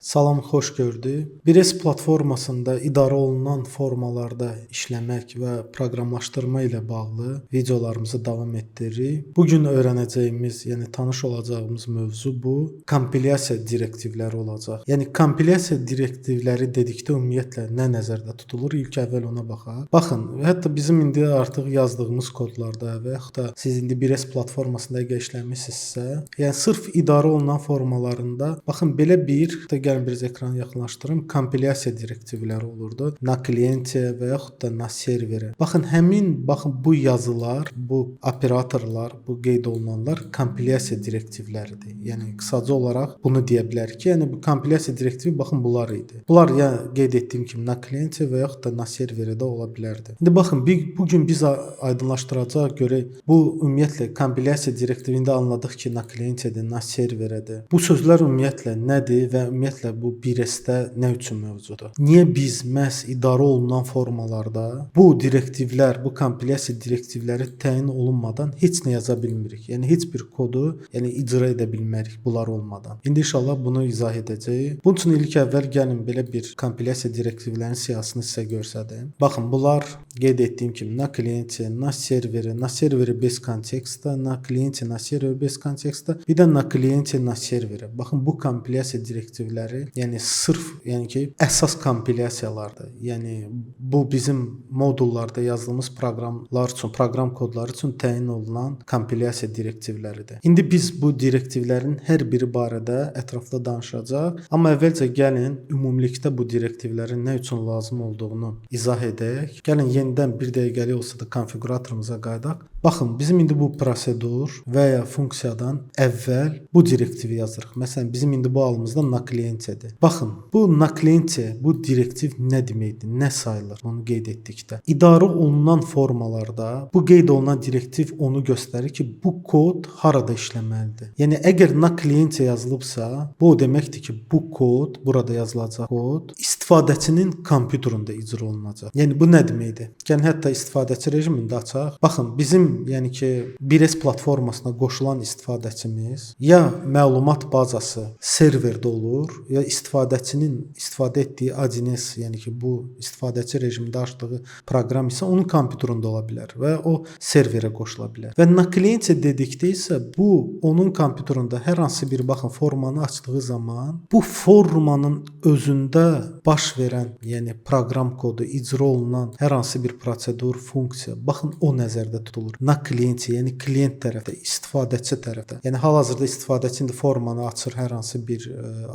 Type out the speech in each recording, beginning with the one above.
Salam, xoş gördük. Bires platformasında idarə olunan formalarda işləmək və proqramlaşdırma ilə bağlı videolarımızı davam etdiririk. Bu gün öyrənəcəyimiz, yəni tanış olacağımız mövzu bu kompilyasiya direktivləri olacaq. Yəni kompilyasiya direktivləri dedikdə ümumiyyətlə nə nəzərdə tutulur? İlk əvvəl ona baxaq. Baxın, hətta bizim indi artıq yazdığımız kodlarda və yaxud da siz indi Bires platformasında əgər işləmisinizsə, yəni sırf idarə olunan formalarında baxın belə bir gəlin biraz ekranı yaxınlaşdırım. Kompilyasiya direktivləri olurdu. Na klientə və yaxud da na serverə. Baxın bu yazılar, bu operatorlar, bu qeyd olunanlar kompilyasiya direktivləridir. Yəni qısaca olaraq bunu deyə bilərik ki, yəni bu kompilyasiya direktivi baxın bunlar idi. Bunlar ya qeyd etdiyim kimi na klientə və yaxud da na serverə də ola bilərdi. İndi baxın bu gün biz aydınlaşdıracağıq görək bu ümumiyyətlə kompilyasiya direktivində anladıq ki, na klientədir, na serverədir. Bu sözlər ümumiyyətlə nədir və ümumiyyətlə bu Biresdə nə üçün mövcuddur? Niyə biz məhz idarə olunan formalarda bu direktivlər, bu kompilyasiya direktivləri təyin olunmadan heç nə yaza bilmirik? Yəni heç bir kodu, yəni icra edə bilmərik bunlar olmadan. İndi inşallah bunu izah edəcəyik. Bunun üçün ilk əvvəl gəlin belə bir kompilyasiya direktivlərinin siyahısını sizə göstərdim. Baxın, bunlar qeyd etdiyim kimi na klientə, na serverə bez kontekstdə, na klientə, na serverə bez kontekstdə, bir də na klientə, na serverə. Baxın, bu kompilyasiya direktivləri, yəni sırf, yəni ki, əsas kompilyasiyalardır. Yəni bu bizim modullarda yazdığımız proqramlar üçün, proqram kodları üçün təyin olunan kompilyasiya direktivləridir. İndi biz bu direktivlərin hər biri barədə ətraflı danışacağıq, amma əvvəlcə gəlin ümumilikdə bu direktivlərin nə üçün lazım olduğunu izah edək. Gəlin yenidən bir dəqiqəlik olsa da konfiquratorumuza qayıdaq. Baxın, bizim indi bu prosedur və ya funksiyadan əvvəl bu direktivi yazırıq. Məsələn, bizim indi bu halımızda na klientədir. Baxın, bu na klientə, bu direktiv nə deməkdir, nə sayılır? Onu qeyd etdikdə. İdarə olunan formalarda bu qeyd olunan direktiv onu göstərir ki, bu kod harada işləməlidir. Yəni əgər na klientə yazılıbsa, bu o deməkdir ki, bu kod, burada yazılacaq kod istifadəçinin kompüterində icra olunacaq. Yəni bu nə deməkdir? Gəlin hətta istifadəçi rejimində açaq. Baxın, bizim yəni ki, Bires platformasına qoşulan istifadəçimiz ya məlumat bazası serverdə olur, ya istifadəçinin istifadə etdiyi ADNS, yəni ki, bu istifadəçi rejimində açdığı proqram isə onun kompüterində ola bilər və o serverə qoşula bilər. Və na klientə dedikdə isə bu onun kompüterində hər hansı bir baxın formanı açdığı zaman bu formanın özündə baş verən, yəni proqram kodu icra olunan hər hansı bir prosedur, funksiya, baxın o nəzərdə tutulur. Na klientə, yəni klient tərəfdə, istifadəçi tərəfdə. Yəni hal-hazırda istifadəçi indi formanı açır hər hansı bir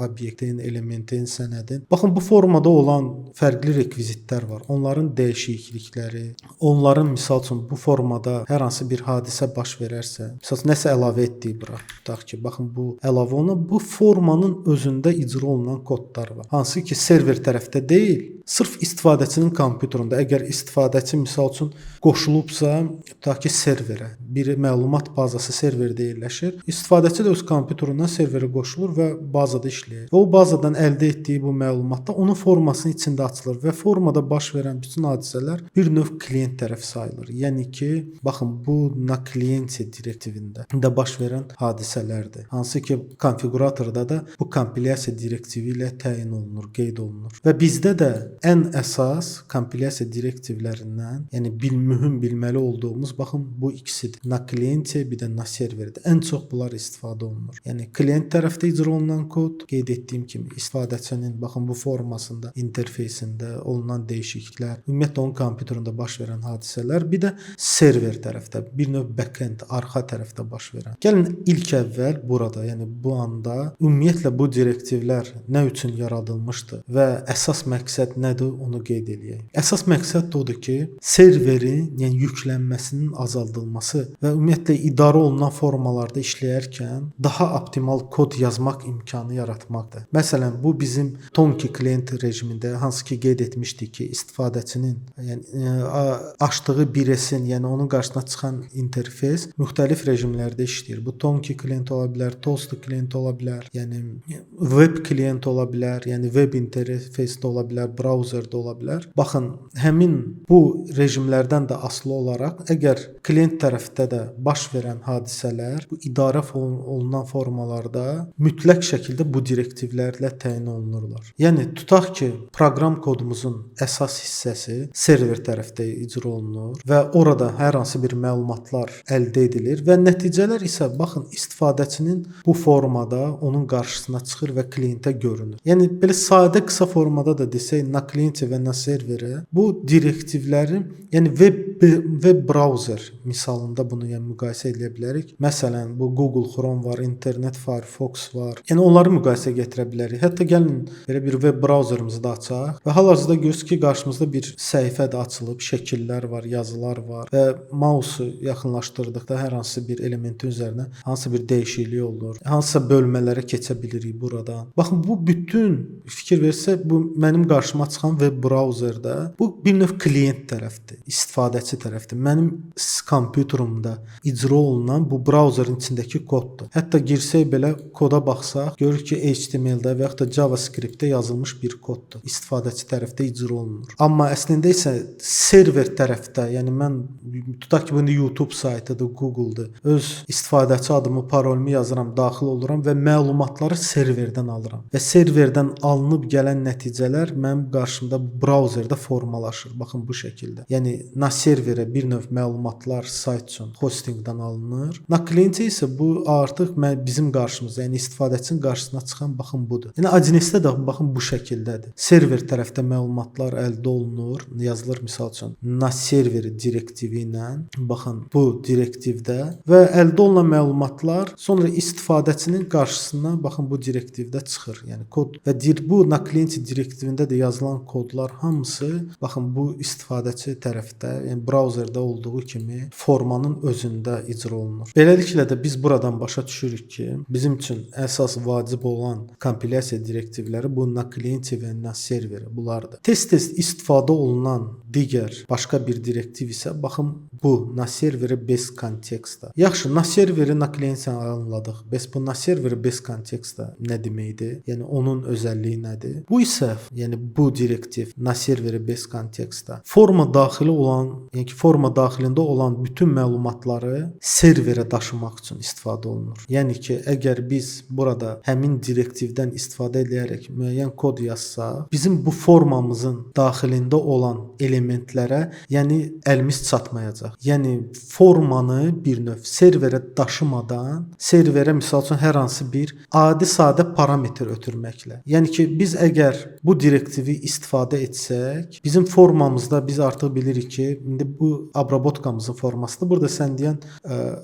obyektin, elementin, sənədin. Baxın, bu formada olan fərqli rekvizitlər var. Onların dəyişiklikləri, onların misal üçün bu formada hər hansı bir hadisə baş verərsə, misal üçün nəsə əlavə etdiyi bura. Tutaq ki, baxın bu əlavə olunan bu formanın özündə icra olunan kodlar var. Hansı ki, server tərəfdə deyil, sırf istifadəçinin kompüterində. Əgər istifadəçi misal üçün qoşulubsa, tutaq ki, serverə, bir məlumat bazası serverdə yerləşir. İstifadəçi də öz kompüterindən serverə qoşulur və bazada işləyir. Və o bazadan əldə etdiyi bu məlumatda onun formasının içində açılır və formada baş verən bütün hadisələr bir növ klient tərəf sayılır. Yəni ki, baxın, bu na klientə direktivində də baş verən hadisələrdir. Hansı ki, konfiquratorda da bu kompilyasiya direktivi ilə təyin olunur, qeyd olunur. Və bizdə də ən əsas kompilyasiya direktivlərindən, yəni mühüm bilməli olduğumuz baxın bu ikisidir. Na klientə, bir də na serverdə. Ən çox bunlar istifadə olunur. Yəni klient tərəfdə icra olunan kod, qeyd etdiyim kimi istifadəçinin baxın bu formasında, interfeysində olunan dəyişikliklər, ümumiyyətlə onun kompüterində baş verən hadisələr, bir də server tərəfdə, bir növ backend, arxa tərəfdə baş verən. Gəlin ilk əvvəl burada, yəni bu anda ümumiyyətlə bu direktivlər nə üçün yaradılmışdı və əsas məqsəd nədir, onu qeyd edək. Əsas məqsəd də odur ki, serverin, yəni yüklənməsinin azaldılması və ümumiyyətlə idarə olunan formalarda işləyərkən daha optimal kod yazmaq imkanı yaratmaqdır. Məsələn, bu bizim Tonki klient rejimində hansı ki qeyd etmişdik ki, istifadəçinin, yəni açdığı Biresin, yəni onun qarşısına çıxan interfeys müxtəlif rejimlərdə işləyir. Bu Tonki klient ola bilər, Toast klient ola bilər, yəni web klient ola bilər, bilər, yəni web interfeysdə ola bilər, brauzerdə ola bilər. Baxın, həmin bu rejimlərdən də asılı olaraq əgər klient tərəfdə də baş verən hadisələr bu idarə olunan formalarda mütləq şəkildə bu direktivlərlə təyin olunurlar. Yəni tutaq ki, proqram kodumuzun əsas hissəsi server tərəfdə icra olunur və orada hər hansı bir məlumatlar əldə edilir və nəticələr isə baxın istifadəçinin bu formada onun qarşısına çıxır və klientə görünür. Yəni belə sadə qısa formada da desək, na klientə və na serverə bu direktivləri, yəni web browser misalında bunu yəni müqayisə edə bilərik. Məsələn, bu Google Chrome var, Internet Firefox var. Yəni onları müqayisəyə gətirə bilərik. Hətta gəlin belə bir web browserımızı da açaq və hal-hazırda görürsünüz ki, qarşımızda bir səhifə də açılıb, şəkillər var, yazılar var və mausu yaxınlaşdırdıqda hər hansı bir elementin üzərinə hansı bir dəyişiklik olur. Hansısa bölmələrə keçə bilirik buradan. Baxın, bu bütün fikir versə, bu mənim qarşıma çıxan web browserdə bu bir növ klient tərəfdir, istifadəçi tərəfdir. Mənim kompüterimdə icra olunan bu browserin içindəki koddur. Hətta girsək belə koda baxsaq, görürük ki, HTML-də və ya da JavaScript-də yazılmış bir koddur. İstifadəçi tərəfdə icra olunur. Amma əslində isə server tərəfdə, yəni mən tutaq ki, bu YouTube saytıdır, Google-dur. Öz istifadəçi adımı, parolumu yazıram, daxil oluram və məlumatları serverdən alıram. Və serverdən alınıb gələn nəticələr mənim qarşımda brauzerdə formalaşır. Baxın bu şəkildə. Yəni na serverə bir növ məlumatlar sayt üçün hostingdən alınır. Na klientə isə bu artıq bizim qarşımıza, yəni istifadəçinin qarşısına çıxan baxın budur. Yəni ADNS-də də baxın bu şəkildədir. Server tərəfdə məlumatlar əldə olunur, yazılır misal üçün na serveri direktivi ilə. Baxın bu direktivdə və əldə olunan məlumatlar sonra istifadəçinin qarşısına baxın bu direktivdə çıxır. Yəni kod və bu na klient direktivində də yazılan kodlar hamısı baxın bu istifadəçi tərəfdə, yəni brauzerdə olduğu kimi formanın özündə icra olunur. Beləliklə də biz buradan başa düşürük ki, bizim üçün əsas vacib olan kompilyasiya direktivləri bu na klient və na server bunlardır. Tez-tez istifadə olunan digər başqa bir direktiv isə baxın bu na serveri bez kontekstda. Yaxşı, na serveri na klientə anladıq. Bəs bu na serveri bez kontekstda nə deməkdir? Yəni onun özəlliyi nədir? Bu isə, yəni bu direktiv na serveri bez kontekstda forma daxili olan, yəni ki, forma daxilində olan bütün məlumatları serverə daşımaq üçün istifadə olunur. Yəni ki, əgər biz burada həmin direktivdən istifadə edərək müəyyən kod yazsaq, bizim bu formamızın daxilində olan elementlərə, yəni əlimiz çatmayacaq. Yəni formanı bir növ serverə daşımadan, serverə misal üçün hər hansı bir adi sadə parametr ötürməklə. Yəni ki, biz əgər bu direktivi istifadə etsək, bizim formamızda biz artıq bilirik ki, indi bu abrabotkamızın formasıdır. Burada sən deyən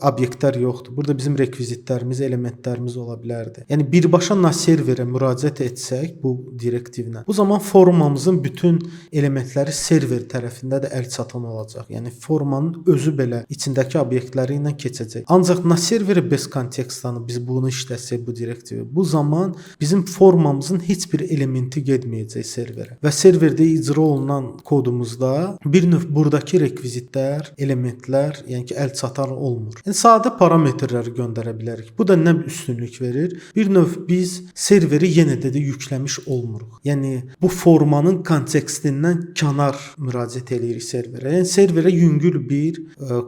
obyektlər yoxdur. Burada bizim rekvizitlərimiz, elementlərimiz ola bilərdi. Yəni birbaşa na serverə müraciət etsək bu direktivlə, bu zaman formamızın bütün elementləri server tərəfində də əlçatan olacaq. Yəni formanın özü belə içindəki obyektləri ilə keçəcək. Ancaq na serveri bez kontekstdanı biz bunu işləsək bu direktivi, bu zaman bizim formamızın heç bir elementi getməyəcək serverə. Və serverdə icra olunan kodumuzda bir növ buradakı rekvizitlər, elementlər, yəni ki, əlçatan olmur. Yəni sadə parametrləri göndərə bilərik. Bu da nə üstünlük verir? Bir növ biz serveri yenə də yükləmiş olmuruq. Yəni bu formanın kontekstindən kənar müraciət edirik serverə. Yəni serverə yüngül bir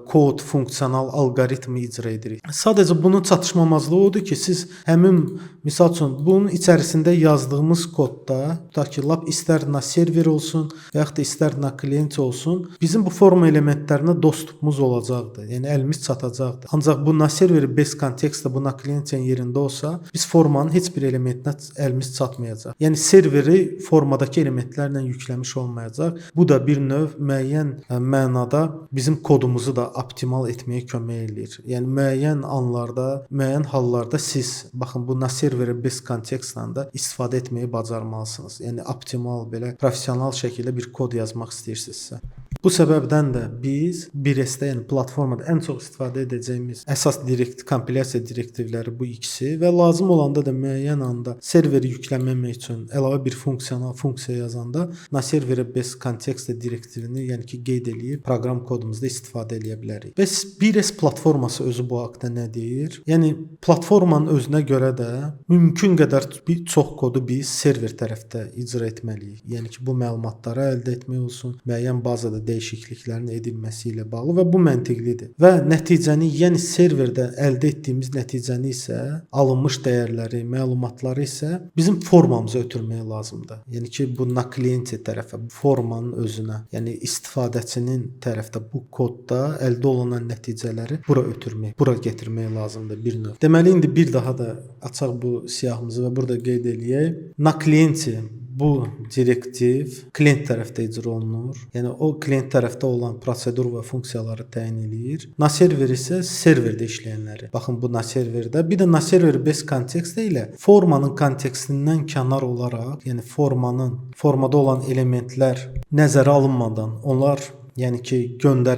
kod, funksional alqoritmi icra edirik. Sadəcə bunun çatışmamazlığı odur ki, siz həmin misal üçün bunun içərisində yazdığımız kodda, tutaq ki, lap istər na server olsun və yaxud da istər na klient olsun, bizim bu forma elementlərinə dostluğumuz olacaqdır. Yəni əlimiz çatacaqdır. Ancaq bu na serveri bez kontekstdə bu na klientin yerində olsa, biz formanın heç bir elementinə əlimiz çatmayacaq. Yəni serveri formadakı elementlərlə yükləmiş olmayacaq. Bu da bir növ müəyyən mənada bizim kodumuzu da optimal etməyə kömək eləyir. Yəni müəyyən anlarda, müəyyən hallarda siz baxın bu na serveri bez kontekstdən də istifadə etməyi bacarmalısınız. Yəni optimal belə professional şəkildə bir kod yazmaq istəyirsinizsə. Bu səbəbdən də biz 1S-də, yəni platformada ən çox istifadə edəcəyimiz əsas kompilyasiya direktivləri bu ikisi və lazım olanda da müəyyən anda serveri yükləməmək üçün əlavə bir funksiya yazanda naserverə best context direktivini, yəni ki, qeyd eləyib proqram kodumuzda istifadə edə bilərik. Bəs 1S platforması özü bu haqqda nə deyir? Yəni platformanın özünə görə də mümkün qədər çox kodu biz server tərəfdə icra etməliyik. Yəni ki, bu məlumatları əldə etmək olsun, müəyyən bazada dəyişikliklərin edilməsi ilə bağlı və bu məntiqlidir. Və nəticəni, yəni serverdə əldə etdiyimiz nəticəni isə alınmış dəyərləri, məlumatları isə bizim formamıza ötürmək lazımdır. Yəni ki, bu nakliyenti tərəfə, bu formanın özünə, yəni istifadəçinin tərəfdə bu kodda əldə olunan nəticələri bura ötürmək, bura gətirmək lazımdır bir növ. Deməli indi bir daha da açaq bu siyahımızı və burada qeyd eləyək. Nakliyenti bu direktiv klient tərəfdə icra olunur. Yəni o klient tərəfdə olan prosedur və funksiyaları təyin eləyir. Naserver isə serverdə işləyənləri. Baxın bu naserverdə, bir də naserver best context ilə formanın kontekstindən kənar olaraq, yəni formada olan elementlər nəzərə alınmadan, onlar yəni ki,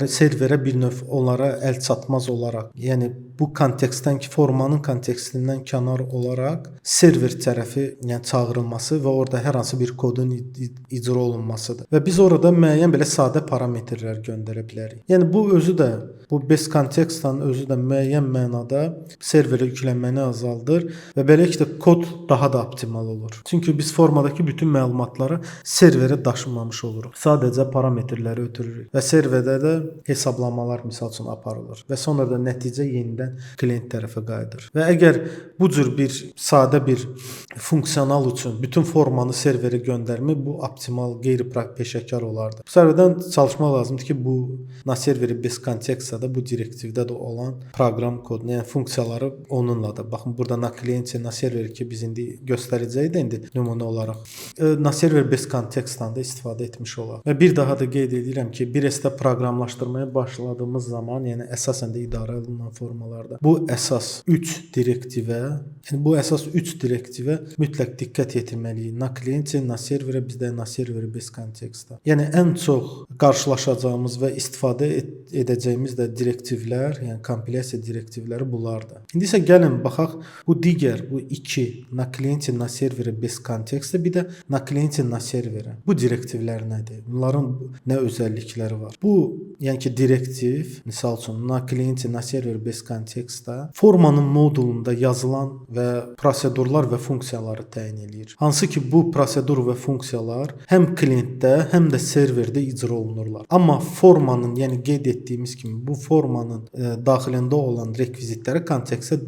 serverə bir növ onlara əl çatmaz olaraq, yəni bu kontekstdən ki, formanın kontekstindən kənar olaraq server tərəfi, yəni çağırılması və orada hər hansı bir kodun icra olunmasıdır. Və biz orada müəyyən belə sadə parametrlər göndərə bilərik. Yəni bu özü də, bu best context-dan özü də müəyyən mənada serverə yüklənməni azaldır və beləliklə kod daha da optimal olur. Çünki biz formadakı bütün məlumatları serverə daşımamış oluruq. Sadəcə parametrləri ötürürük və serverdə də hesablamalar misal üçün aparılır və sonra da nəticə yenidən klient tərəfə qayıdır. Və əgər bu cür bir sadə bir funksional üçün bütün formanı serverə göndərmək bu optimal, qeyri-peşəkar olardı. Bu səbəbdən çalışmaq lazımdır ki, bu naserveri best context-da bu direktivdə də olan proqram kodunu, yəni funksiyaları onunla da. Baxın burada nakliyenti, naserveri ki biz indi göstərəcəyik də indi nümunə olaraq. Naserver best context-dan da istifadə etmiş olaq. Və bir daha da qeyd edirəm ki, 1S-də proqramlaşdırmaya başladığımız zaman, yəni əsasən də idarə olunan formalar bu əsas 3 direktivə, yəni bu əsas 3 direktivə mütləq diqqət yetirməliyik. Nakliyenti, naserverə, bizdə naserveri best context-da. Yəni ən çox qarşılaşacağımız və istifadə edəcəyimiz də direktivlər, yəni kompilyasiya direktivləri bunlardır. İndi isə gəlin baxaq bu digər, bu 2 nakliyenti, naserverə best context-da, bir də nakliyenti, naserverə. Bu direktivlər nədir? Bunların nə özəllikləri var? Bu, yəni ki, direktiv, misal üçün nakliyenti, naserver best context-da formanın modulunda yazılan və prosedurlar və funksiyaları təyin eləyir. Hansı ki, bu prosedur və funksiyalar həm klientdə, həm də serverdə icra olunurlar. Amma formanın, yəni qeyd etdiyimiz kimi, bu formanın daxilində olan rekvizitlərə, kontekstə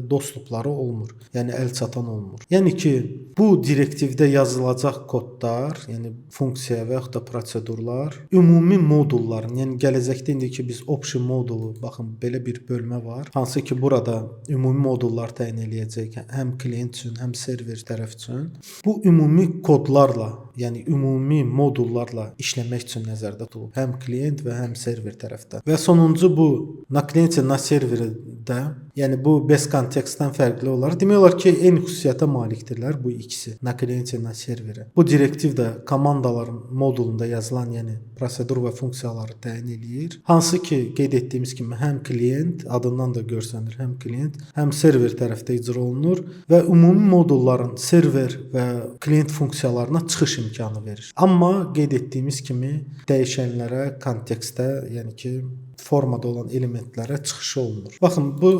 dostluqları olmur. Yəni əl çatan olmur. Yəni ki, bu direktivdə yazılacaq kodlar, yəni funksiya və yaxud da prosedurlar ümumi modulların, yəni gələcəkdə indi ki biz option modulu, baxın belə bir bölmə var. Hansı ki burada ümumi modullar təyin eləyəcək həm klient üçün, həm server tərəf üçün. Bu ümumi kodlarla, yəni ümumi modullarla işləmək üçün nəzərdə tutulub. Həm klient və həm server tərəfdə. Və sonuncu bu nakliyenti, naserverdə, yəni bu best context-dan fərqli olaraq demək olar ki, eyni xüsusiyyətə malikdirlər bu ikisi. Nakliyenti, naserverə. Bu direktiv də komandaların modulunda yazılan, yəni prosedur və funksiyaları təyin eləyir. Hansı ki, qeyd etdiyimiz kimi həm klient, adından da görsənir, həm klient, həm server tərəfdə icra olunur və ümumi modulların server və klient funksiyalarına çıxış imkanı verir. Amma qeyd etdiyimiz kimi dəyişənlərə, kontekstə, yəni ki formada olan elementlərə çıxışı olunur. Baxın, bu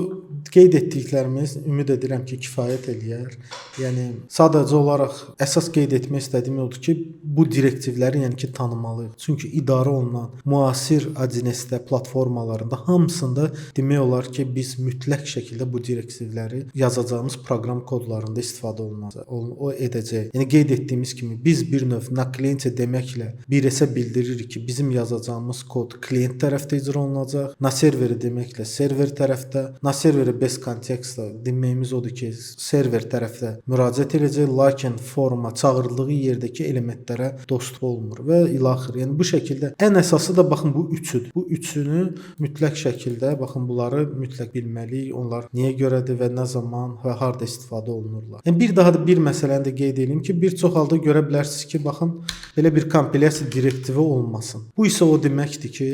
qeyd etdiklərimiz ümid edirəm ki, kifayət eləyər. Yəni sadəcə olaraq əsas qeyd etmək istədiyim odur ki, bu direktivləri yəni ki tanımalıyıq. Çünki idarə olunan müasir 1S platformalarında hamısında demək olar ki, biz mütləq şəkildə bu direktivləri yazacağımız proqram kodlarında istifadə o edəcəyik. Yəni qeyd etdiyimiz kimi biz bir növ nakliyenti deməklə 1S-ə bildiririk ki, bizim yazacağımız kod klient tərəfdə icra olunacaq. Na serveri deməklə server tərəfdə, na serveri best context-la deməyimiz odur ki, server tərəfdə müraciət edəcək, lakin forma çağırıldığı yerdəki elementlərə dostluq olmur və ilaxır. Yəni bu şəkildə ən əsası da baxın bu üçüdür. Bu üçünü mütləq şəkildə baxın bunları mütləq bilməliyik. Onlar niyə görədir və nə zaman və harda istifadə olunurlar. Yəni bir daha da bir məsələni də qeyd edeyim ki, bir çox halda görə bilərsiniz ki, baxın belə bir kompilyasiya direktivi olmasın. Bu isə o deməkdir ki,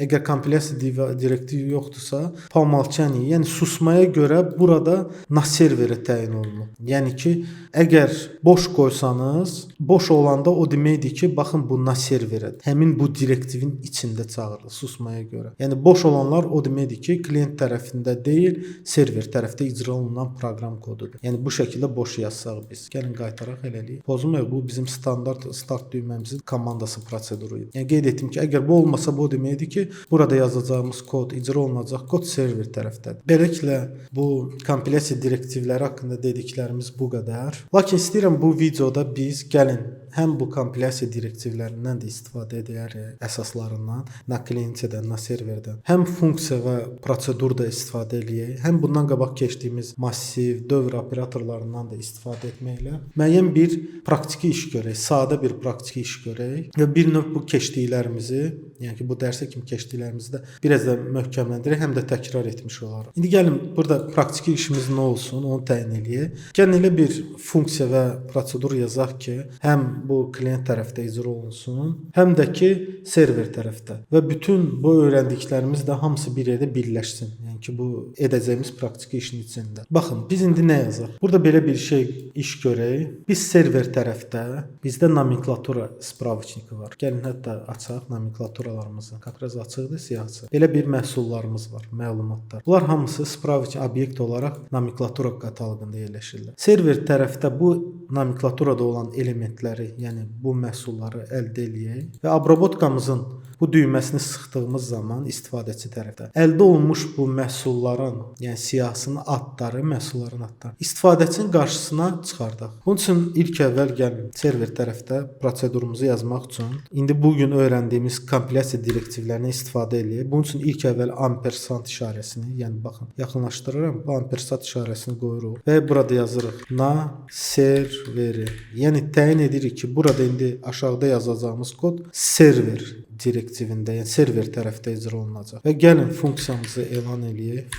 əgər kompilyasiya direktivi yoxdursa, po umolчанию, yəni susmaya görə burada na serverə təyin olunur. Yəni ki, əgər boş qoysanız, boş olanda o deməkdir ki, baxın bu na serverədir. Həmin bu direktivin içində çağırılır susmaya görə. Yəni boş olanlar o deməkdir ki, klient tərəfində deyil, server tərəfdə icra olunan proqram kodudur. Yəni bu şəkildə boş yazsaq biz. Gəlin qaytaraq eləlik. Pozmayaq, bu bizim standart start düyməmizin komandası proseduru idi. Yəni qeyd etdim ki, əgər bu olmasa bu deməkdir ki, burada yazacağımız kod, icra olunacaq kod server tərəfdədir. Beləliklə bu kompilyasiya direktivləri haqqında dediklərimiz bu qədər. Lakin istəyirəm bu videoda biz gəlin həm bu kompilyasiya direktivlərindən də istifadə edərək əsaslarından, na klientdən, na serverdən, həm funksiya və prosedur da istifadə eləyək, həm bundan qabaq keçdiyimiz massiv dövr operatorlarından da istifadə etməklə müəyyən bir praktiki iş görək, sadə bir praktiki iş görək və bir növ bu keçdiklərimizi, yəni ki, bu dərsə kimi keçdiklərimizi də biraz da möhkəmləndirək, həm də təkrar etmiş olarıq. İndi gəlin burada praktiki işimiz nə olsun, onu təyin eləyək. Gəlin elə bir funksiya və prosedur yazaq ki, həm bu klient tərəfdə icra olunsun, həm də ki server tərəfdə və bütün bu öyrəndiklərimiz də hamısı bir yerdə birləşsin. Yəni ki, bu edəcəyimiz praktiki işin içində. Baxın, biz indi nə yazaq? Burada belə bir iş görək. Biz server tərəfdə bizdə nomenklatura spravçniki var. Gəlin hətta açaq nomenklaturalarımızı. Kakraz açıqdır, siyahısı. Belə bir məhsullarımız var, məlumatlar. Bunlar hamısı spravçnik obyekt olaraq nomenklatura kataloqunda yerləşirlər. Server tərəfdə bu nomenklaturada olan elementləri, yəni bu məhsulları əldə eləyək və obrabotkamızın bu düyməsini sıxdığımız zaman istifadəçi tərəfdə əldə olunmuş bu məhsulların, yəni siyahısının adları, məhsulların adları istifadəçinin qarşısına çıxardaq. Bunun üçün ilk əvvəl gəlin server tərəfdə prosedurumuzu yazmaq üçün indi bu gün öyrəndiyimiz kompilyasiya direktivlərindən istifadə eləyək. Bunun üçün ilk əvvəl ampersand işarəsini, yəni baxın, yaxınlaşdırıram, bu ampersand işarəsini qoyuruq və burada yazırıq na serveri. Yəni təyin edirik ki, burada indi aşağıda yazacağımız kod server direktivində, yəni server tərəfdə icra olunacaq. Və gəlin funksiyamızı elan eləyək.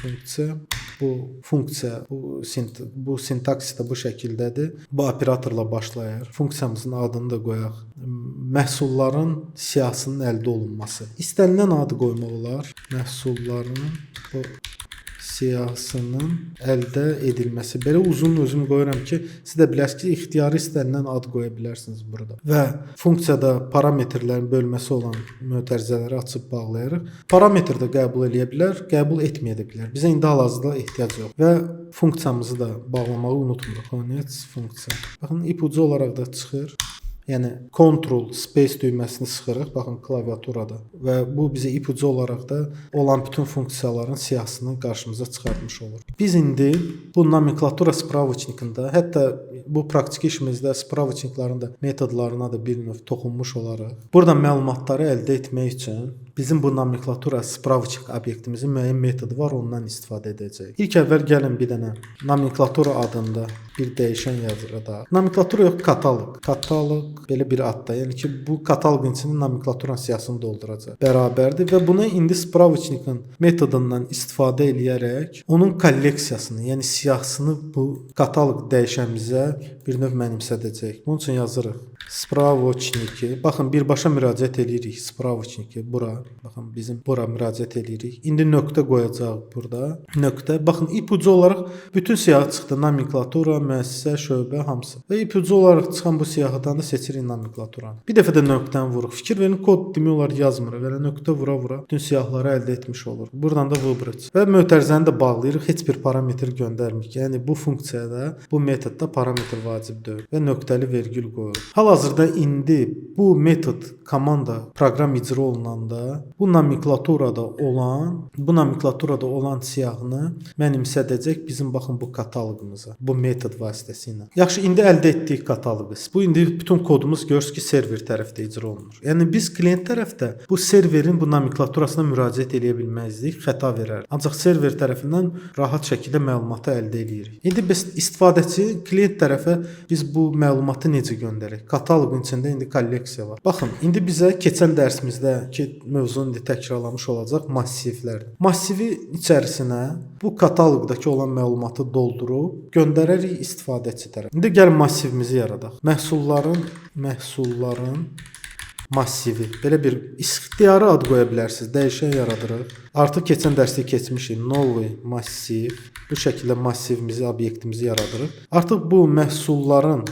Funksiya, bu sintaks da bu şəkildədir. Bu operatorla başlayır. Funksiyamızın adını da qoyaq. Məhsulların siyahısının əldə olunması. İstənilən adı qoymaq olar. Məhsulların bu siyahısının əldə edilməsi. Belə uzun özüm qoyuram ki, siz də biləsiniz ki, ixtiyari istənilən ad qoya bilərsiniz burada. Və funksiyada parametrlərin bölməsi olan mötərizələri açıb bağlayırıq. Parametr də qəbul edə bilər, qəbul etməyə də bilər. Bizə indi hal-hazırda ehtiyac yox. Və funksiyamızı da bağlamağı unutmuruq. Konec funksiya. Baxın, ipucu olaraq da çıxır. Yəni Ctrl Space düyməsini sıxırıq, baxın klaviaturada və bu bizə ipucu olaraq da olan bütün funksiyaların siyahısını qarşımıza çıxartmış olur. Biz indi bu nomenklatura spravçnikində, hətta bu praktiki işimizdə spravçnikların da metodlarına da bir növ toxunmuş olaraq burada məlumatları əldə etmək üçün bizim bu nomenklatura spravçnik obyektimizin müəyyən metodu var, ondan istifadə edəcəyik. İlk əvvəl gəlin bir dənə nomenklatura adında bir dəyişən yazırıq. Nomenklatura yox, kataloq. Kataloq belə bir adda. Yəni ki, bu kataloqun içinin nomenklatura siyahısını dolduracaq. Bərabərdir və bunu indi spravçnikin metodundan istifadə eləyərək onun kolleksiyasını, yəni siyahısını bu kataloq dəyişənimizə bir növ mənimsədəcək. Bunun üçün yazırıq spravçniki. Baxın, birbaşa müraciət edirik spravçniki bura. Baxın, bizim bura müraciət edirik. İndi nöqtə qoyacağıq burada. Nöqtə. Baxın, ipucu olaraq bütün siyahı çıxdı. Nomenklatura, müəssisə, şöbə, hamısı. Və ipucu olaraq çıxan bu siyahıdan da seçirik nomenklaturanı. Bir dəfə də nöqtəni vuruq. Fikir verin, kod demək olar yazmırıq. Belə nöqtə vura-vura bütün siyahıları əldə etmiş olur. Buradan da vıbrıc. Və mötərizəni də bağlayırıq. Heç bir parametr göndərmirik. Yəni bu funksiyada, bu metodda parametr vacib deyil və nöqtəli vergül qoyuruq. Hal-hazırda indi bu metod komanda proqram icra olunanda bu nomenklaturada olan siyahını mənimsədəcək bizim baxın bu kataloqumuza, bu metod vasitəsilə. Yaxşı, indi əldə etdik kataloqu. Bu indi bütün kodumuz görürsüz ki, server tərəfdə icra olunur. Yəni biz klient tərəfdə bu serverin bu nomenklaturasına müraciət edə bilməzdik, xəta verər. Ancaq server tərəfindən rahat şəkildə məlumatı əldə edirik. İndi biz istifadəçi klient tərəfə biz bu məlumatı necə göndərək? Kataloqun içində indi kolleksiya var. Baxın, indi bizə keçən dərsimizdə ki, mövzunu indi təkrarlamış olacaq massivlərdir. Massivi içərisinə bu kataloqdakı olan məlumatı doldurub göndərərik istifadəçi tərəfə. İndi gəlin massivimizi yaradaq. Məhsulların massivi. Belə bir ixtiyari ad qoya bilərsiniz. Dəyişən yaradırıq. Artıq keçən dərsdə keçmişik. Новый massiv. Bu şəkildə massivimizi, obyektimizi yaradırıq. Artıq bu məhsulların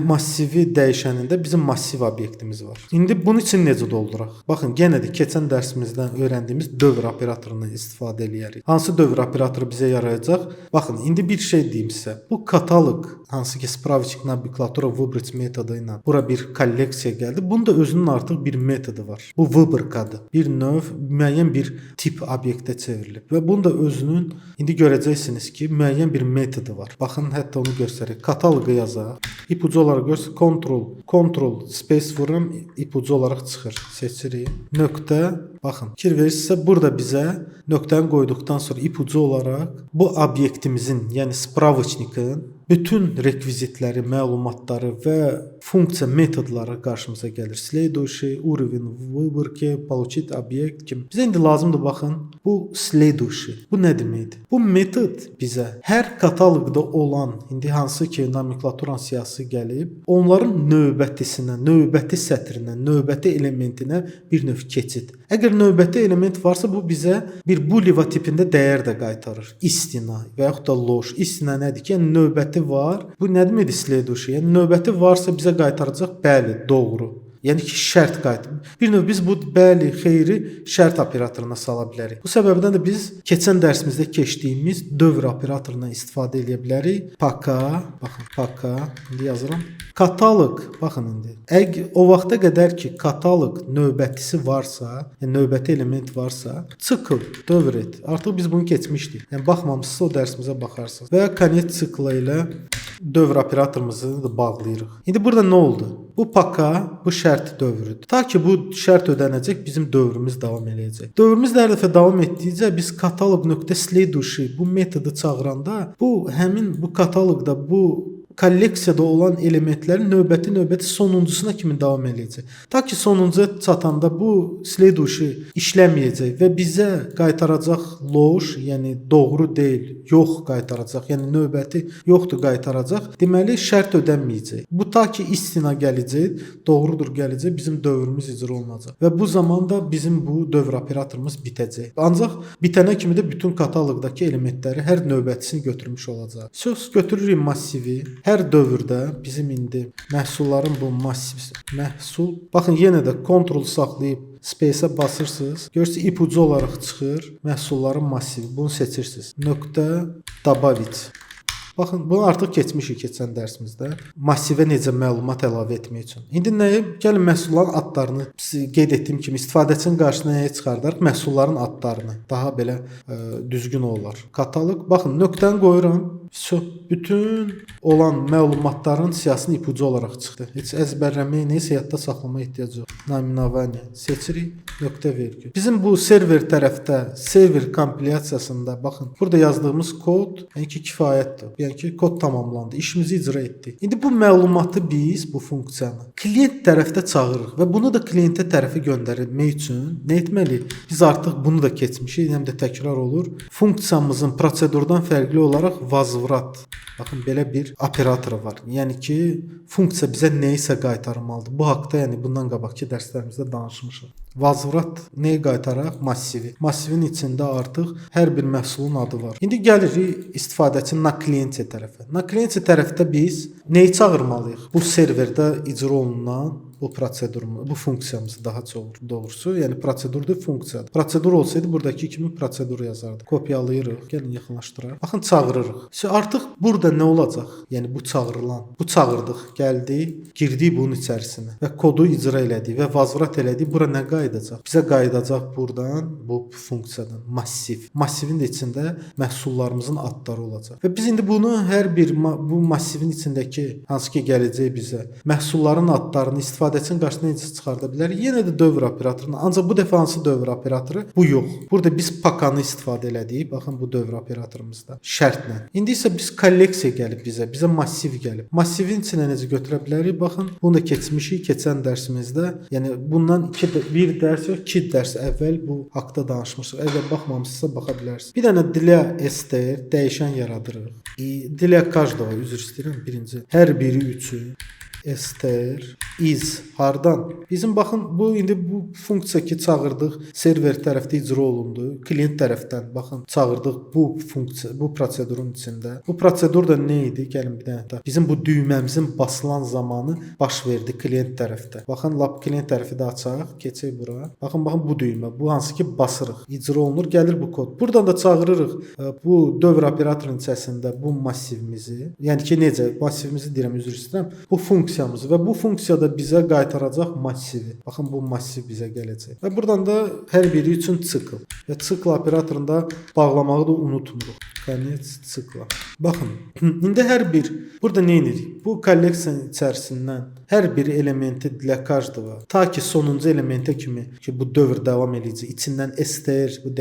massivi dəyişənində bizim massiv obyektimiz var. İndi bunun üçün necə dolduraq? Baxın, yenə də keçən dərsimizdən öyrəndiyimiz dövr operatorundan istifadə eləyərik. Hansı dövr operatoru bizə yarayacaq? Baxın, indi bir şey deyim sizə. Bu kataloq, hansı ki spravçik nomenklatura выбрать metodu ilə bura bir kolleksiya gəldi. Bunun da özünün artıq bir metodu var. Bu выборкаdır. Bir növ, müəyyən bir tip obyektə çevrilib və bunun da özünün indi görəcəksiniz ki, müəyyən bir metodu var. Baxın, hətta onu göstərək. Kataloqu yazaq. İpucu olaraq görsün. Ctrl space vururam, ipucu olaraq çıxır. Seçirik. Nöqtə. Baxın, fikir verirsinizsə burada bizə nöqtəni qoyduqdan sonra ipucu olaraq bu obyektimizin, yəni spravочникın bütün rekvizitləri, məlumatları və funksiya metodları qarşımıza gəlir. Следующий уровень выборки, получить obyekt kimi. Bizə indi lazımdır, baxın, bu следующий. Bu nə deməkdir? Bu metod bizə hər kataloqda olan, indi hansı ki nomenklaturanın siyahısı gəlib, onların növbətisinə, növbəti sətrinə, növbəti elementinə bir növ keçid. Əgər növbəti element varsa, bu bizə bir boolean tipində dəyər də qaytarır. İstina və yaxud da ложь. İstina nədir ki, yəni növbəti var. Bu nə deməkdir следующий? Yəni növbəti varsa bizə qaytaracaq bəli, doğru. Yəni ki, şərt qaytarır. Bir növ biz bu bəli, xeyri şərt operatoruna sala bilərik. Bu səbəbdən də biz keçən dərsimizdə keçdiyimiz dövr operatorundan istifadə edə bilərik. Poka, baxın, poka, indi yazıram. Kataloq, baxın indi. O vaxta qədər ki, kataloq növbətisi varsa, yəni növbəti element varsa, cikl dövr et. Artıq biz bunu keçmişdik. Yəni baxmamısınızsa o dərsimizə baxarsınız. Və konec ciklı ilə dövr operatorumuzu da bağlayırıq. İndi burada nə oldu? Bu poka, bu şərt dövrüdür. Ta ki bu şərt ödənəcək, bizim dövrümüz davam eləyəcək. Dövrümüz hər dəfə davam etdikcə biz kataloq.следующий bu metodu çağıranda, bu həmin bu kataloqda bu kolleksiyada olan elementlərin növbəti sonuncusuna kimi davam eləyəcək. Ta ki sonuncuya çatanda bu следующий işləməyəcək və bizə qaytaracaq ложь, yəni doğru deyil, yox qaytaracaq. Yəni növbəti yoxdur qaytaracaq. Deməli şərt ödənməyəcək. Bu ta ki istina gələcək, doğrudur gələcək, bizim dövrümüz icra olunacaq. Və bu zamanda bizim bu dövr operatorumuz bitəcək. Ancaq bitənə kimi də bütün kataloqdakı elementləri hər növbətisini götürmüş olacaq. Söz götürürük massivi. Hər dövrdə bizim indi məhsulların bu massiv məhsul. Baxın, yenə də kontrol saxlayıb space-ə basırsınız. Görürsünüz, ipucu olaraq çıxır məhsulların massivi. Bunu seçirsiniz. Nöqtə добавить. Baxın, bunu artıq keçmişik keçən dərsimizdə. Massivə necə məlumat əlavə etmək üçün. İndi nəyə? Gəlin məhsulların adlarını qeyd etdiyim kimi istifadəçinin qarşısına nəyə çıxardarıq? Məhsulların adlarını. Daha belə düzgün olar. Kataloq. Baxın, nöqtəni qoyuram. Bütün olan məlumatların siyahısını ipucu olaraq çıxdı. Heç əzbərləməyə, nəyisə yadda saxlamaya ehtiyac yox. Naminavaniya seçirik. Nöqtə vergül. Bizim bu server tərəfdə, server kompilyasiyasında baxın, burada yazdığımız kod yəni ki kifayətdir. Yəni ki kod tamamlandı. İşimizi icra etdik. İndi bu məlumatı biz bu funksiyanı klient tərəfdə çağırırıq və bunu da klientə tərəfi göndərmək üçün nə etməliyik? Biz artıq bunu da keçmişik, həm də təkrar olur. Funksiyamızın prosedurdan fərqli olaraq возврат. Baxın, belə bir operatoru var. Yəni ki, funksiya bizə nəyisə qaytarmalıdır. Bu haqqda yəni bundan qabaqki dərslərimizdə danışmışıq. Возврат nəyi qaytaraq? Massivi. Massivin içində artıq hər bir məhsulun adı var. İndi gəlirik istifadəçi na klientə tərəfə. Na klientə tərəfdə biz nəyi çağırmalıyıq? Bu serverdə icra olunan bu prosedurumuz, bu funksiyamızı daha doğrusu, yəni prosedurdur, funksiyadır. Prosedur olsaydı buradakı kimi prosedur yazardıq. Kopyalayırıq, gəlin yaxınlaşdıraq. Baxın çağırırıq. Artıq burada nə olacaq? Yəni bu çağırılan, bu çağırdıq, gəldi, girdik bunun içərisinə və kodu icra elədik və vazvrat elədik. Bura nə qayıdacaq? Bizə qayıdacaq buradan bu funksiyadan massiv. Massivin də içində məhsullarımızın adları olacaq. Və biz indi bunu hər bir bu massivin içindəki hansı ki gələcək bizə məhsulların adlarını istifadəçinin qarşısına necə çıxarda bilərik? Yenə də dövr operatoruna. Ancaq bu dəfə hansı dövr operatoru? Bu yox. Burada biz pakanı istifadə elədik. Baxın bu dövr operatorumuzda şərtlə. İndi isə biz kolleksiya gəlib bizə massiv gəlib. Massivin içinə necə götürə bilərik? Baxın, bunu da keçmişik keçən dərsimizdə. Yəni bundan bir dərs yox, 2 dərs əvvəl bu haqqda danışmışıq. Əgər baxmamısınızsa baxa bilərsiniz. Bir dənə dilə str dəyişən yaradırıq. Dilə каждого, üzr istəyirəm, birinci. Hər biri üçün str is hardan? Bizim baxın bu indi bu funksiya ki çağırdıq, server tərəfdə icra olundu. Klient tərəfdən baxın çağırdıq bu funksiya, bu prosedurun içində. Bu prosedur da nə idi? Gəlin bir dənə də. Bizim bu düyməmizin basılan zamanı baş verdi klient tərəfdə. Baxın lap klient tərəfi də açaq, keçək bura. Baxın bu düymə, bu hansı ki basırıq, icra olunur, gəlir bu kod. Buradan da çağırırıq bu dövr operatorunun içərisində bu massivimizi. Yəni ki necə? Massivimizi deyirəm, üzr istəyirəm. Bu funksiyamızı və bu funksiyada bizə qaytaracaq massivi. Baxın bu massiv bizə gələcək. Və buradan da hər biri üçün sikl. Və sikl operatorunda bağlamağı da unutmuruq. Konec sikla. Baxın, indi hər bir burada nə edirik? Bu kolleksiyanın içərisindən hər bir elementi dilə ta ki sonuncu elementə kimi ki bu dövr davam eləyəcək. İçindən str bu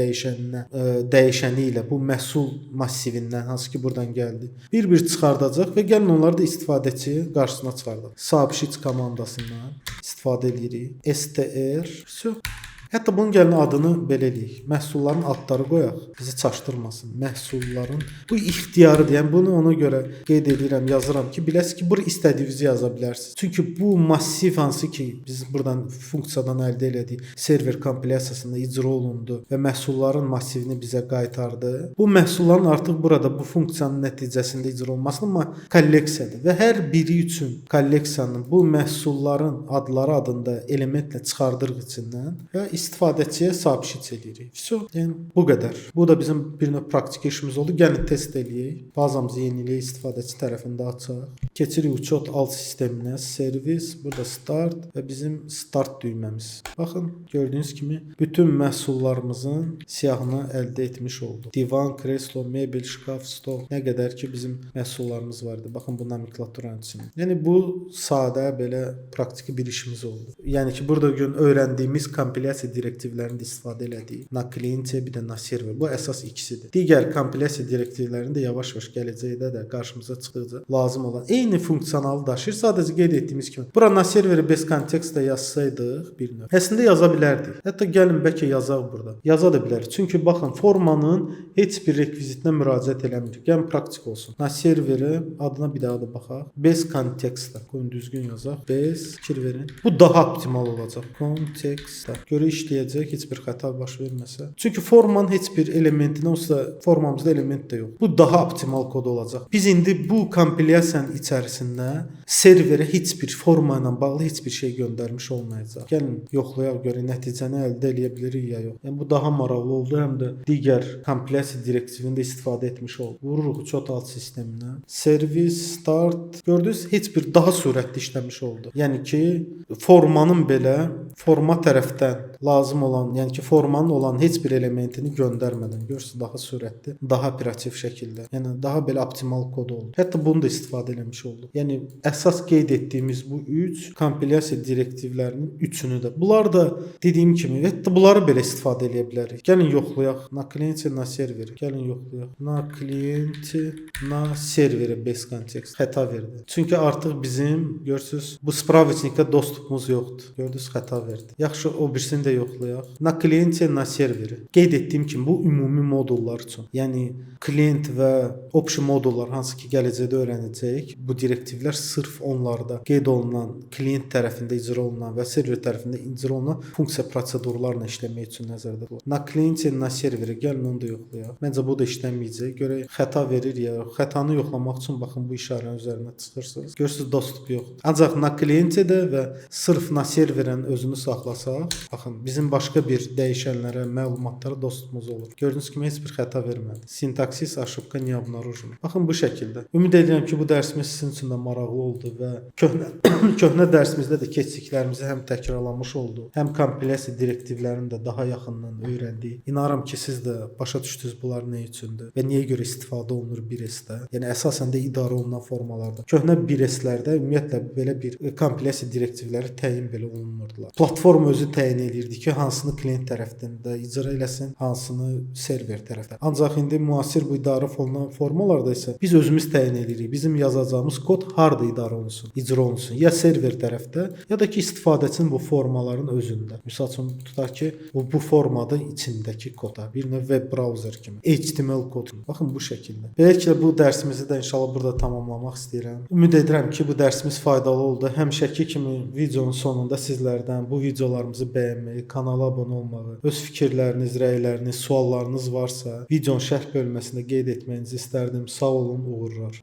dəyişəni ilə bu məhsul massivindən hansı ki buradan gəldi. Bir çıxardacaq və gəlin onları da istifadəçi qarşısına çıxardaq. Subsheet komandasından istifadə edirik. Str Hətta bunun gəlin adını belə eləyək. Məhsulların adları qoyaq. Bizi çaşdırmasın. Məhsulların bu ixtiyarıdır. Yəni bunu ona görə qeyd edirəm, yazıram ki, biləsiniz ki, bura istədiyinizi yaza bilərsiniz. Çünki bu massiv hansı ki biz buradan funksiyadan əldə elədik, server kompilyasiyasında icra olundu və məhsulların massivini bizə qaytardı. Bu məhsulların artıq burada bu funksiyanın nəticəsində icra olmasının kolleksiyadır və hər biri üçün kolleksiyanın bu məhsulların adları adında elementlə çıxardırıq içindən və istifadəçiyə subsheet edirik. Yəni bu qədər. Bu da bizim bir növ praktik işimiz oldu. Gəlin test eləyək. Bazamızı yeniləyək, istifadəçi tərəfində açaq. Keçirik uçot alt sisteminə, servis, burada start və bizim start düyməmiz. Baxın, gördüyünüz kimi bütün məhsullarımızın siyahını əldə etmiş olduq. Divan, kreslo, mebel, şkaf, stol, nə qədər ki bizim məhsullarımız vardı. Baxın bu nomenklaturanın içində. Yəni bu sadə belə praktiki bir işimiz oldu. Yəni ki burada öyrəndiyimiz kompilyasiya direktivlərində istifadə elədik. Na klientə, bir də na server. Bu əsas ikisidir. Digər kompilyasiya direktivlərində yavaş-yavaş gələcəkdə də qarşımıza çıxdıqca lazım olan eyni funksiyonalı daşıyır. Sadəcə qeyd etdiyimiz kimi. Bura na serveri base context-də yazsaydıq bir növ. Əslində yaza bilərdik. Hətta gəlin bəlkə yazaq burada. Yaza da bilərik. Çünki baxın formanın heç bir rekvizitinə müraciət eləmirik. Gəlin praktik olsun. Na serveri adına bir daha da baxaq. Base context-də. Qoyun düzgün yazaq. Base fikir verin. Bu daha optimal olacaq. Context-də. Görə işləyəcək, heç bir xəta baş verməsə. Çünki formanın heç bir elementinə, onsuz da formamızda element də yox. Bu daha optimal kod olacaq. Biz indi bu kompilyasiyanın içərisində serverə heç bir forma ilə bağlı heç bir şey göndərmiş olmayacaq. Gəlin yoxlayaq görək nəticəni əldə edə bilirik ya yox. Yəni bu daha maraqlı oldu, həm də digər kompilyasiya direktivində istifadə etmiş olduq. Vururuq uçot alt sisteminə. Servis start. Gördünüz, heç bir daha sürətli işləmiş oldu. Yəni ki, formanın belə forma tərəfdən lazım olan, yəni ki, formanın olan heç bir elementini göndərmədən görürsüz daha sürətli, daha operativ şəkildə. Yəni daha belə optimal kod oldu. Hətta bunu da istifadə etmiş olduq. Yəni əsas qeyd etdiyimiz bu 3 kompilyasiya direktivlərinin üçünü də. Bunlar da dediyim kimi, hətta bunları belə istifadə edə bilərik. Gəlin yoxlayaq. Na klienti, na serveri. Gəlin yoxlayaq. Na klienti, na serveri base context xəta verdi. Çünki artıq bizim görürsüz bu spravitnikdə dostluğumuz yoxdur. Gördünüz xəta verdi. Yaxşı o birisini də yoxlayaq. Na klientə, na serveri. Qeyd etdiyim kimi bu ümumi modullar üçün. Yəni klient və option modullar hansı ki gələcəkdə öyrənəcəyik. Bu direktivlər sırf onlarda qeyd olunan klient tərəfində icra olunan və server tərəfində icra olunan funksiya prosedurlarla işləmək üçün nəzərdə tutulur. Na klientə, na serveri gəlin onu da yoxlayaq. Məncə bu da işləməyəcək. Görək xəta verir ya. Xətanı yoxlamaq üçün baxın bu işarənin üzərinə çıxırsınız. Görürsüz dostluq yoxdur. Ancaq na klientə də və sırf na serverin özünü saxlasaq, baxın bizim başqa bir dəyişənlərə, məlumatlara dostluğumuz olur. Gördüyünüz kimi heç bir xəta vermədi. Sintaksis, ошибка не обнаружена. Baxın bu şəkildə. Ümid edirəm ki, bu dərsimiz sizin üçün də maraqlı oldu və köhnə dərsimizdə də keçdiklərimizi həm təkrarlamış olduq, həm kompilyasiya direktivlərini də daha yaxından öyrəndik. İnanıram ki, siz də başa düşdünüz bunlar nə üçündür və niyə görə istifadə olunur 1S-də. Yəni əsasən də idarə olunan formalarda. Köhnə 1S-lərdə ümumiyyətlə belə bir kompilyasiya direktivləri təyin belə olunmurdular. Platform özü təyin edirdi ki, hansını klient tərəfində icra eləsin, hansını server tərəfdə. Ancaq indi müasir bu idarə olunan formalarda isə biz özümüz təyin edirik. Bizim yazacağımız kod harda idarə olunsun, icra olunsun. Ya server tərəfdə, ya da ki istifadəçinin bu formaların özündə. Məsəl üçün tutaq ki, bu formada içindəki koda, bir növ web browser kimi, HTML kod. Baxın bu şəkildə. Beləliklə bu dərsimizi də inşallah burada tamamlamaq istəyirəm. Ümid edirəm ki, bu dərsimiz faydalı oldu. Həmişəki kimi videonun sonunda sizlərdən bu videolarımızı bəyənməyi, kanala abunə olmağı, öz fikirləriniz, rəyləriniz, suallarınız varsa videonun şərh bölməsində qeyd etməyinizi istərdim. Sağ olun, uğurlar.